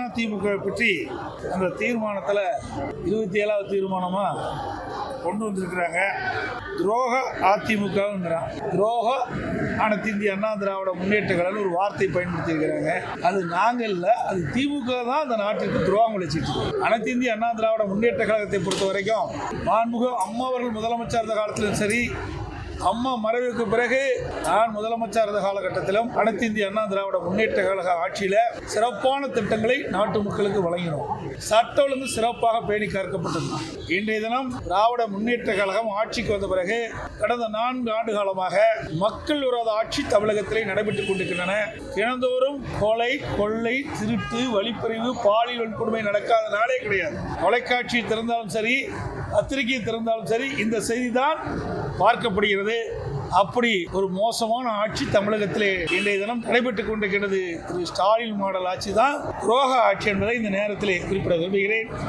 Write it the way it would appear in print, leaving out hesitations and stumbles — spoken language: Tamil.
அதிமுக பற்றி அந்த தீர்மானத்தில் 27வது தீர்மானமாக கொண்டு வந்திருக்கிறாங்க. துரோக அதிமுகங்கிறான். துரோக அனைத்து இந்திய அண்ணா திராவிட முன்னேற்ற கழகம் ஒரு வார்த்தை பயன்படுத்தியிருக்கிறாங்க. அது நாங்கள் இல்லை, அது திமுக தான் அந்த நாட்டிற்கு துரோகம் விளைச்சிட்டு. அனைத்து இந்திய அண்ணா திராவிட முன்னேற்ற கழகத்தை பொறுத்த வரைக்கும் மாண்புமிகு அம்மா அவர்கள் முதலமைச்சர் இருந்த காலத்திலும் சரி, அம்மா மறைவுக்கு பிறகு நான் முதலமைச்சர் இருந்த காலகட்டத்திலும் அனைத்து இந்திய அண்ணா திராவிட முன்னேற்ற கழக ஆட்சியில் சிறப்பான திட்டங்களை நாட்டு மக்களுக்கு வழங்கினோம். சட்ட ஒழுங்கு சிறப்பாக பேணி காக்கப்பட்டது. இன்றைய தினம் திராவிட முன்னேற்ற கழகம் ஆட்சிக்கு வந்த பிறகு கடந்த 4 ஆண்டு காலமாக மக்கள் விரோத ஆட்சி தமிழகத்திலே நடைபெற்றுக் கொண்டிருக்கின்றன. தினந்தோறும் கொலை, கொள்ளை, திருட்டு, வழிப்பறிவு, பாலியல் வன்கொடுமை நடக்காத நாளே கிடையாது. தொலைக்காட்சி திறந்தாலும் சரி, பத்திரிகை திறந்தாலும் சரி, இந்த செய்தி தான் பார்க்கப்படுகிறது. அப்படி ஒரு மோசமான ஆட்சி தமிழகத்திலே இன்றைய தினம் நடைபெற்றுக் கொண்டிருக்கிறது. திரு ஸ்டாலின் மாடல் ஆட்சி தான் துரோக ஆட்சி என்பதை இந்த நேரத்திலே குறிப்பிட விரும்புகிறேன்.